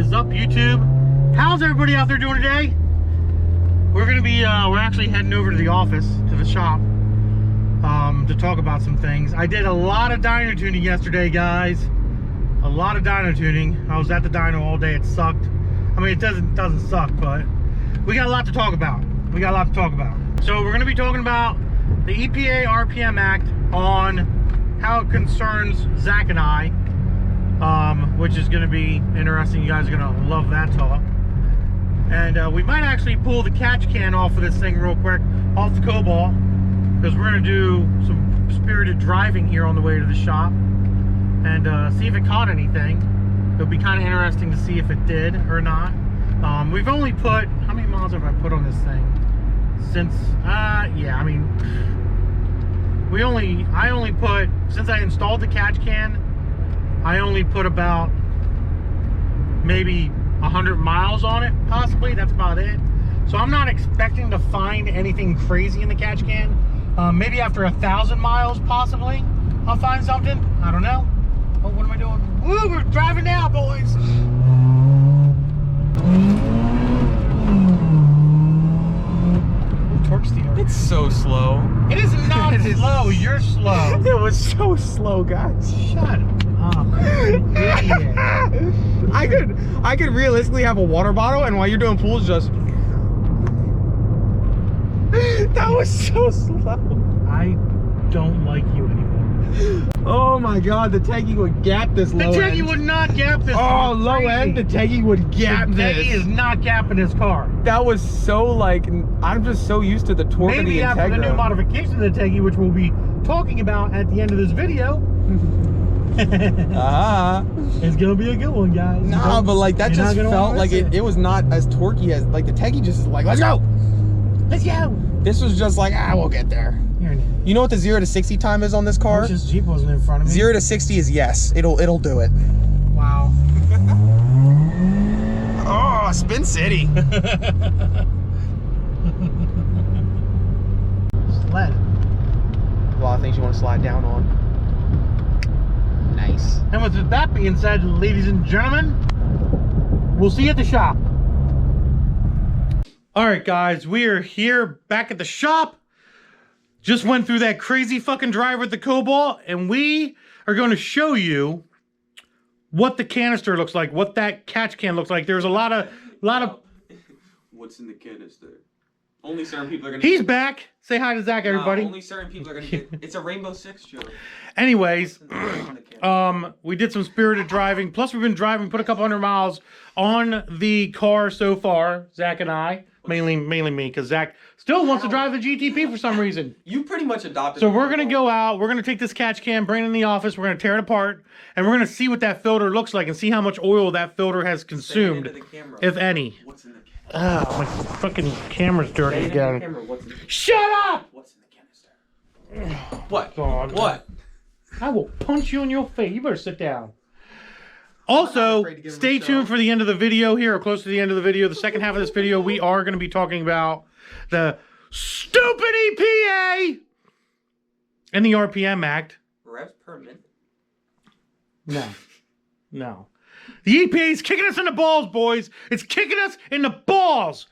Is up, YouTube? How's everybody out there doing today? We're gonna be we're actually heading over to the office, to the shop, to talk about some things. I did a lot of dyno tuning yesterday, guys. A lot of dyno tuning. I was at the dyno all day. It sucked. I mean, it doesn't suck, but we got a lot to talk about. So we're gonna be talking about the EPA RPM Act on how it concerns Zach and I, which is going to be interesting. You guys are going to love that talk. And we might actually pull the catch can off of this thing real quick, off the Cobalt, because we're going to do some spirited driving here on the way to the shop and see if it caught anything. It'll be kind of interesting to see if it did or not. We've only put, how many miles have I put on this thing? Since, yeah, I mean, I only put, since I installed the catch can, I only put about maybe 100 miles on it, possibly. That's about it. So I'm not expecting to find anything crazy in the catch can. Maybe after 1,000 miles, possibly, I'll find something. I don't know. Oh, what am I doing? Woo, we're driving now, boys. It's so slow. It is not slow. You're slow. It was so slow, guys. Shut up, you idiot. I could realistically have a water bottle, and while you're doing pools, just that was so slow. I don't like you anymore. Oh my God, the Teggy would gap this low end. The Teggy would not gap this. Oh, low end, the Teggy would gap this. The Teggy is not gapping his car. That was so like, I'm just so used to the torque of the Integra. Maybe after the new modification of the Teggy, which we'll be talking about at the end of this video. It's gonna be a good one, guys. Nah, but like that just felt like it was not as torquey as, like the Teggy just is like, let's go. Let's go. This was just like, we'll get there. You know what the 0 to 60 time is on this car? This Jeep wasn't in front of me. 0 to 60 is yes. It'll do it. Wow. Oh, Spin City. Sled. A lot of things you want to slide down on. Nice. And with that being said, ladies and gentlemen, we'll see you at the shop. All right, guys, we are here back at the shop. Just went through that crazy fucking drive with the Cobalt, and we are going to show you what the canister looks like, what that catch can looks like. There's a lot of. What's in the canister? Only certain people are gonna. He's back. Say hi to Zach, everybody. Only certain people are gonna get. It's a Rainbow Six joke. Anyways, we did some spirited driving. Plus, we've been driving, put a couple 100 miles on the car so far. Zach and I, mainly me, because Zach still wants to drive the GTP for some reason. You pretty much adopted. So we're gonna go out. We're gonna take this catch can, bring it in the office. We're gonna tear it apart, and we're gonna see what that filter looks like and see how much oil that filter has consumed, if any. What's in the canister? Oh, my fucking camera's dirty again. Shut up! What's in the canister? What? God. What? I will punch you in your face. You better sit down. Also, stay tuned for the end of the video here, or close to the end of the video. The second half of this video, we are going to be talking about the stupid EPA and the RPM Act. Revs per minute? No. The EPA is kicking us in the balls, boys. It's kicking us in the balls.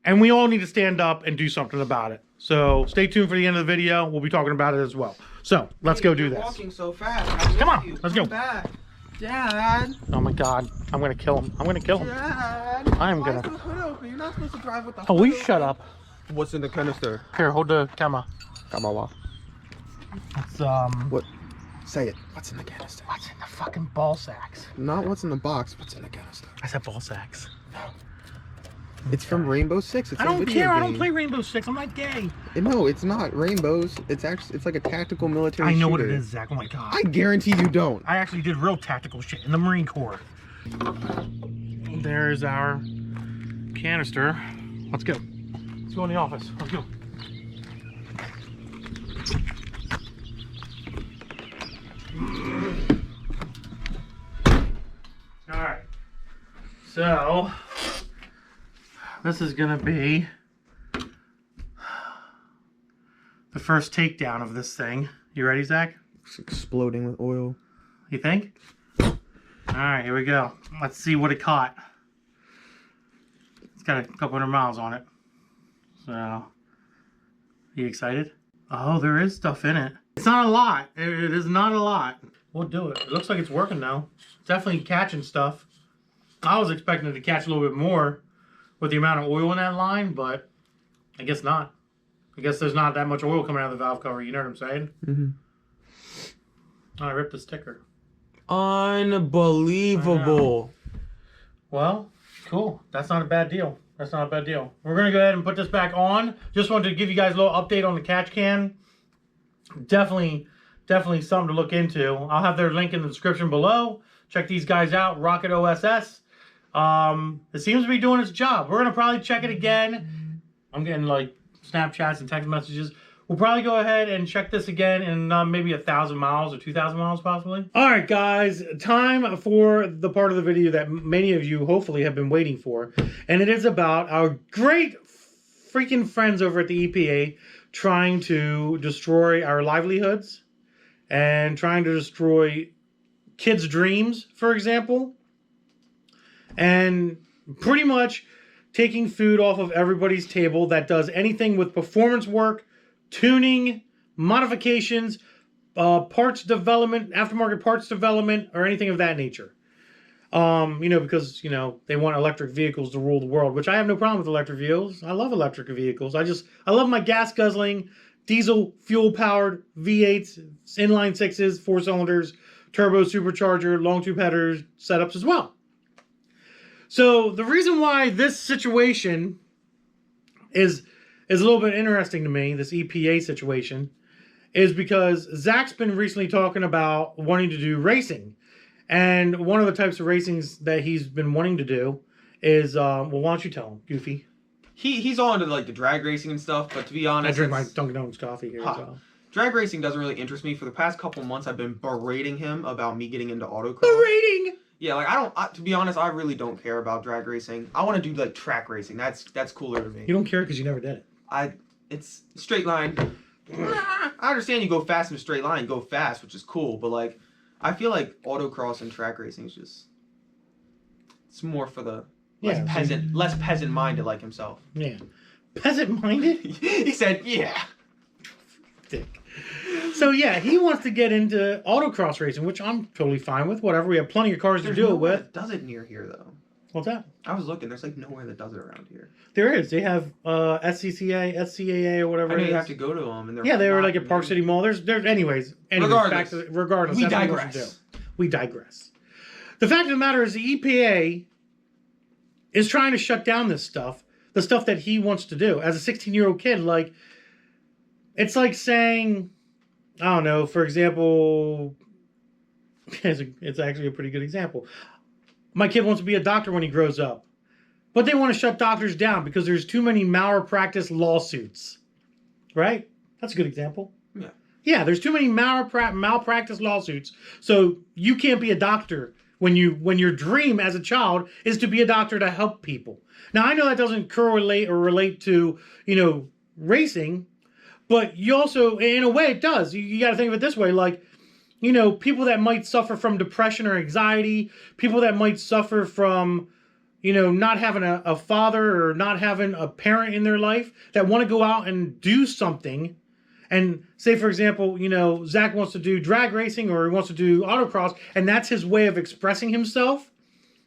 And we all need to stand up and do something about it. So stay tuned for the end of the video. We'll be talking about it as well. So let's go do this. Walking so fast. Come on, let's go. Back. Dad. Oh my God, I'm gonna kill him. Dad. I'm gonna. Why is the hood open? You're not supposed to drive with the hood Oh, will you open. shut up? What's in the canister? Here, hold the camera. It's What? Say it. What's in the canister? what's in the fucking ball sacks? Not what's in the box. What's in the canister? I said ball sacks. It's from Rainbow Six. It's I a don't video care. game. I don't play Rainbow Six. I'm not gay. No, it's not Rainbows. It's actually like a tactical military. I know what it shooter. is, Zach. Oh my God. I guarantee you don't. I actually did real tactical shit in the Marine Corps. There's our canister. Let's go. Let's go in the office. Let's go. All right. So this is gonna be the first takedown of this thing. You ready, Zach? It's exploding with oil. You think? All right, here we go. Let's see what it caught. It's got a couple hundred miles on it. So, are you excited? Oh, there is stuff in it. It's not a lot. It is not a lot. We'll do it. It looks like it's working though. It's definitely catching stuff. I was expecting it to catch a little bit more with the amount of oil in that line, but I guess not. I guess there's not that much oil coming out of the valve cover. You know what I'm saying? Mm-hmm. I ripped the sticker. Unbelievable. Well, cool. That's not a bad deal. That's not a bad deal. We're going to go ahead and put this back on. Just wanted to give you guys a little update on the catch can. Definitely something to look into. I'll have their link in the description below. Check these guys out. Rocket OSS. It seems to be doing its job. We're going to probably check it again. I'm getting like Snapchats and text messages. We'll probably go ahead and check this again in maybe 1,000 miles or 2,000 miles possibly. All right, guys, time for the part of the video that many of you hopefully have been waiting for. And it is about our great freaking friends over at the EPA trying to destroy our livelihoods and trying to destroy kids' dreams, for example. And pretty much taking food off of everybody's table that does anything with performance work, tuning, modifications, parts development, aftermarket parts development, or anything of that nature. You know, because, you know, they want electric vehicles to rule the world, which I have no problem with electric vehicles. I love electric vehicles. I love my gas guzzling, diesel fuel powered V8s, inline sixes, 4 cylinders, turbo supercharger, long tube headers setups as well. So the reason why this situation is a little bit interesting to me, this EPA situation, is because Zach's been recently talking about wanting to do racing. And one of the types of racings that he's been wanting to do is, well, why don't you tell him, Goofy? He's on to like the drag racing and stuff, but to be honest, I drink my Dunkin' Donuts coffee here as well. Drag racing doesn't really interest me. For the past couple months, I've been berating him about me getting into autocross. Berating! Yeah, like to be honest, I really don't care about drag racing. I want to do like track racing. That's cooler to me. You don't care because you never did it. It's straight line. I understand you go fast in a straight line, you go fast, which is cool, but like I feel like autocross and track racing is just, it's more for the less peasant minded like himself. Yeah. Peasant minded? He said, yeah. Dick. So yeah, he wants to get into autocross racing, which I'm totally fine with. Whatever, we have plenty of cars to do it with. That does it near here though. What's that? I was looking. There's like nowhere that does it around here. There is. They have SCCA, SCAA, or whatever. I know it is. you have to go to them, and they were like at Park City Mall. There's anyways. Regardless, we digress. We digress. The fact of the matter is, the EPA is trying to shut down this stuff, the stuff that he wants to do as a 16-year-old kid. Like, it's like saying, I don't know. For example, it's actually a pretty good example. My kid wants to be a doctor when he grows up. But they want to shut doctors down because there's too many malpractice lawsuits. Right? That's a good example. Yeah. Yeah, there's too many malpractice lawsuits. So you can't be a doctor when your dream as a child is to be a doctor to help people. Now, I know that doesn't correlate or relate to, you know, racing, but you also, in a way, it does. You got to think of it this way, like, you know, people that might suffer from depression or anxiety, people that might suffer from, you know, not having a father or not having a parent in their life, that want to go out and do something. And say, for example, you know, Zach wants to do drag racing or he wants to do autocross, and that's his way of expressing himself.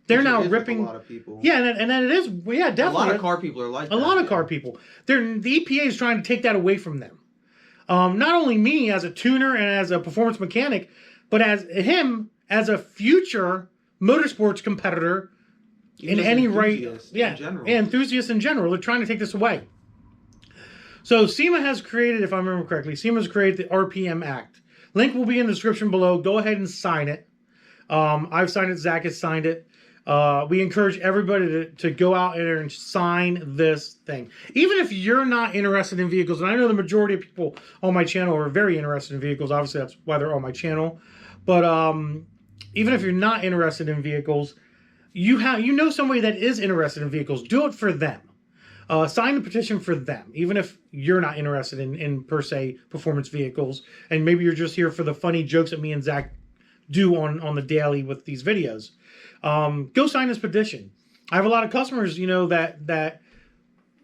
They're now ripping. A lot of people. Yeah, and then it is. Yeah, definitely. A lot of car people are like that. A lot of car people. The EPA is trying to take that away from them. Not only me as a tuner and as a performance mechanic, but as him as a future motorsports competitor in any right. Yeah, enthusiasts in general. They're trying to take this away. So SEMA has created, if I remember correctly, SEMA has created the RPM Act. Link will be in the description below. Go ahead and sign it. I've signed it. Zach has signed it. We encourage everybody to go out there and sign this thing. Even if you're not interested in vehicles, and I know the majority of people on my channel are very interested in vehicles. Obviously, that's why they're on my channel. But even if you're not interested in vehicles, you know somebody that is interested in vehicles. Do it for them. Sign the petition for them, even if you're not interested in per se performance vehicles, and maybe you're just here for the funny jokes that me and Zach do on the daily with these videos. Go sign this petition. I have a lot of customers, you know, that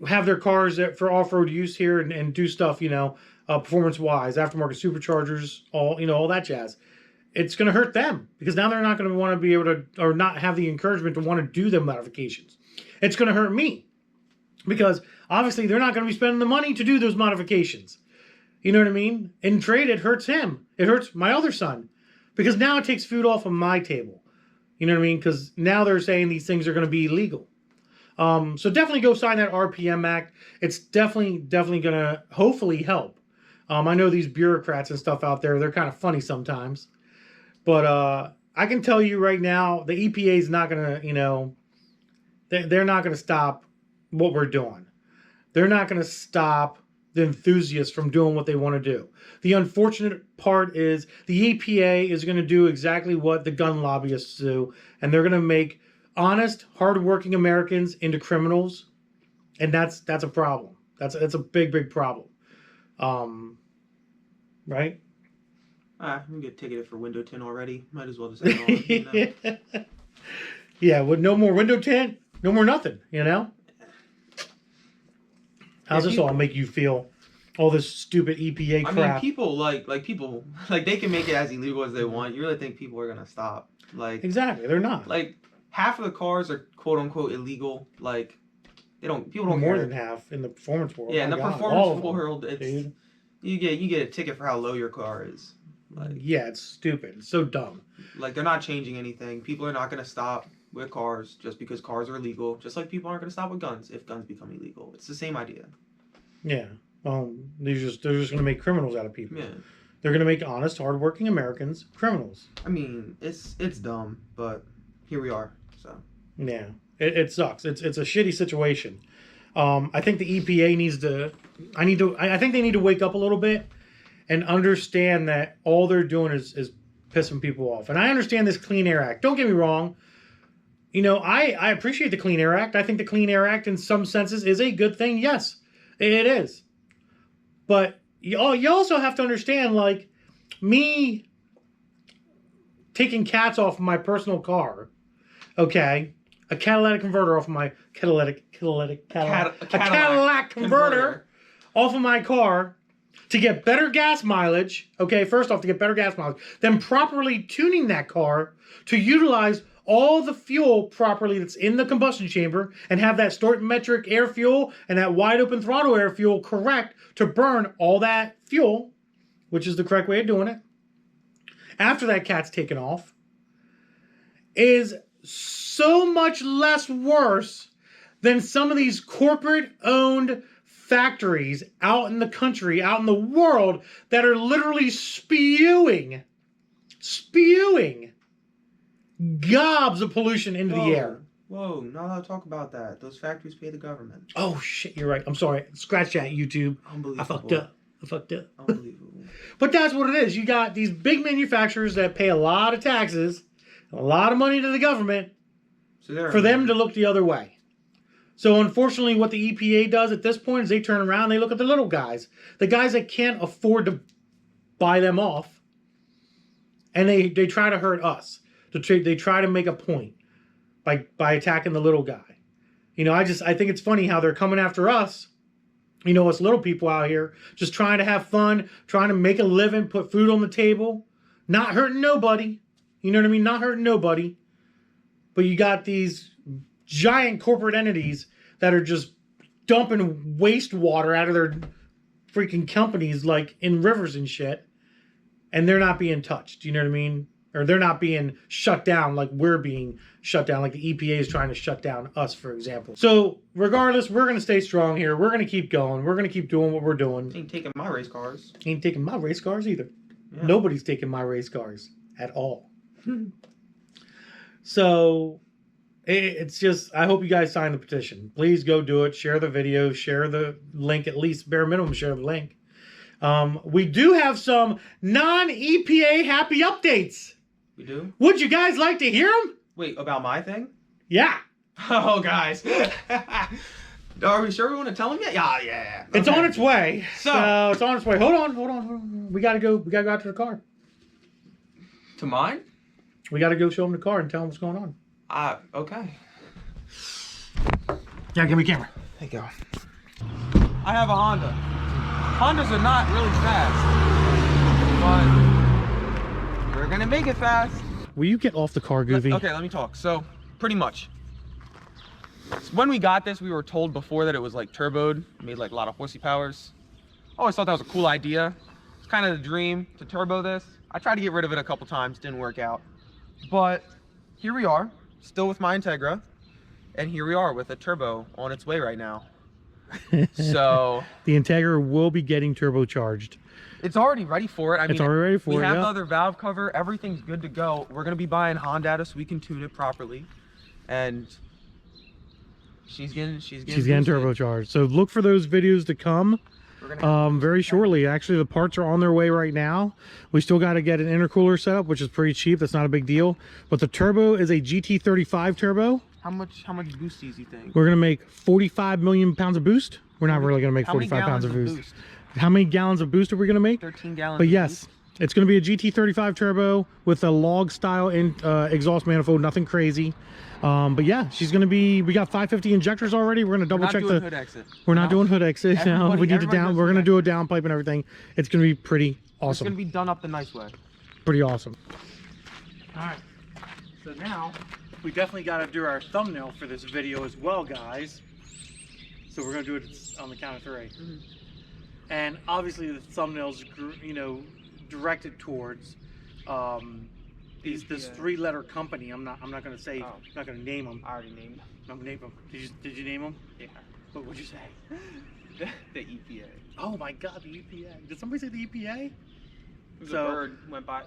have their cars for off-road use here and do stuff, you know, performance-wise, aftermarket superchargers, all that jazz. It's going to hurt them because now they're not going to want to be able to, or not have the encouragement to want to do the modifications. It's going to hurt me because obviously they're not going to be spending the money to do those modifications. You know what I mean? In trade, it hurts him. It hurts my other son because now it takes food off of my table. You know what I mean? Because now they're saying these things are going to be illegal. So definitely go sign that RPM Act. It's definitely going to hopefully help. I know these bureaucrats and stuff out there, they're kind of funny sometimes. But I can tell you right now, the EPA is not going to, you know, they're not going to stop what we're doing. They're not going to stop the enthusiasts from doing what they want to do. The unfortunate part is the EPA is going to do exactly what the gun lobbyists do, and they're going to make honest, hardworking Americans into criminals, and that's a problem. That's a big problem. Right? I'm gonna get ticketed for window tint already. Might as well just add on. You know? Yeah, with no more window tint, no more nothing. You know. How's this all make you feel? All this stupid EPA crap. I mean, people like they can make it as illegal as they want. You really think people are gonna stop? Like exactly, they're not. Like half of the cars are quote unquote illegal. Like people don't more care. than half in the performance world. Yeah, in the performance world, it's you get a ticket for how low your car is. Like, yeah, it's stupid. It's so dumb. Like they're not changing anything. People are not gonna stop with cars just because cars are illegal. Just like people aren't gonna stop with guns if guns become illegal. It's the same idea. Yeah. Well, they're just gonna make criminals out of people. Yeah. They're gonna make honest, hardworking Americans criminals. I mean, it's dumb, but here we are. So. Yeah, it sucks. It's a shitty situation. I think the EPA needs to. I think they need to wake up a little bit and understand that all they're doing is pissing people off. And I understand this Clean Air Act. Don't get me wrong. You know, I appreciate the Clean Air Act. I think the Clean Air Act in some senses is a good thing. Yes, it is. But you also have to understand, like, me taking cats off of my personal car, okay, a catalytic converter off of my Cadillac converter off of my car to get better gas mileage, okay, first off, to get better gas mileage, then properly tuning that car to utilize all the fuel properly that's in the combustion chamber and have that stoichiometric air fuel and that wide open throttle air fuel correct to burn all that fuel, which is the correct way of doing it, after that cat's taken off, is so much less worse than some of these corporate-owned factories out in the country, out in the world, that are literally spewing gobs of pollution into the air. Whoa, not allowed to talk about that. Those factories pay the government. Oh, shit, you're right. I'm sorry. Scratch that, YouTube. Unbelievable. I fucked up. Unbelievable. But that's what it is. You got these big manufacturers that pay a lot of taxes, a lot of money to the government, for them to look the other way. So unfortunately, what the EPA does at this point is they turn around and they look at the little guys, the guys that can't afford to buy them off, and they try to hurt us. They try to make a point by attacking the little guy. You know, I think it's funny how they're coming after us. You know, us little people out here just trying to have fun, trying to make a living, put food on the table, not hurting nobody. You know what I mean? Not hurting nobody. But you got these giant corporate entities that are just dumping wastewater out of their freaking companies like in rivers and shit. And they're not being touched. You know what I mean? Or they're not being shut down like we're being shut down, like the EPA is trying to shut down us, for example. So regardless, we're going to stay strong here. We're going to keep going. We're going to keep doing what we're doing. Ain't taking my race cars. Ain't taking my race cars either. Yeah. Nobody's taking my race cars at all. So it's just, I hope you guys sign the petition. Please go do it. Share the video. Share the link. At least bare minimum, share the link. We do have some non-EPA happy updates. We do? Would you guys like to hear them? Wait, about my thing? Yeah. Oh, guys. Are we sure we want to tell them yet? Yeah. Okay. It's on its way. So it's on its way. Hold on. We gotta go out to the car. To mine? We got to go show them the car and tell them what's going on. Okay. Yeah, give me a camera. There you go. I have a Honda. Hondas are not really fast, but we're gonna make it fast. Will you get off the car, Goofy? Okay, let me talk. So, pretty much. When we got this, we were told before that it was like turboed, made like a lot of horsey powers. I always thought that was a cool idea. It's kind of the dream to turbo this. I tried to get rid of it a couple times, didn't work out. But here we are, still with my Integra, and here we are with a turbo on its way right now. So the Integra will be getting turbocharged. It's already ready for it. I mean, it's already ready for it. We have the other valve cover. Everything's good to go. We're gonna be buying Honda data so we can tune it properly, and she's getting turbocharged. So look for those videos to come very shortly. Actually, the parts are on their way right now. We still got to get an intercooler set up, which is pretty cheap. That's not a big deal. But the turbo is a GT35 turbo. How much boosties you think? We're gonna make 45 million pounds of boost. We're not really gonna make 45 pounds of boost. How many gallons of boost are we gonna make? 13 gallons. But yes, it's gonna be a GT35 turbo with a log style exhaust manifold, nothing crazy. But yeah, she's gonna be. We got 550 injectors already. We're gonna double check the hood exit. We're not doing hood exit. No, we need to down. We're gonna do a downpipe and everything. It's gonna be pretty awesome. It's gonna be done up the nice way. Pretty awesome. All right. So now we definitely got to do our thumbnail for this video as well, guys. So we're going to do it on the count of 3. And obviously the thumbnail's, you know, directed towards this 3-letter company. I'm not going to say. I'm not going to name them. I already named them. I'm going to name them. Did you name them? Yeah. What would you say? The EPA. Oh my God, the EPA. Did somebody say the EPA? The bird went by.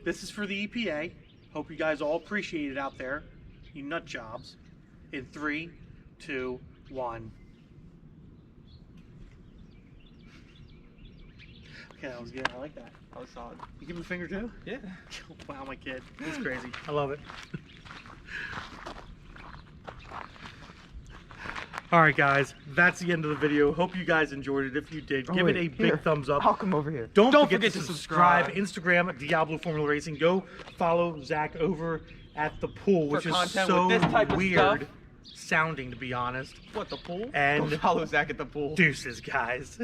This is for the EPA. Hope you guys all appreciate it out there, you nut jobs. In 3, 2, 1. Okay, that was good. I like that. That was solid. You give him the finger too? Yeah. Wow, my kid. He's crazy. I love it. All right, guys, that's the end of the video. Hope you guys enjoyed it. If you did, give it a big thumbs up. I'll come over here. Don't forget to subscribe. Instagram, Diablo Formula Racing. Go follow Zach over at the pool, which is so weird sounding, to be honest. What, the pool? And go follow Zach at the pool. Deuces, guys.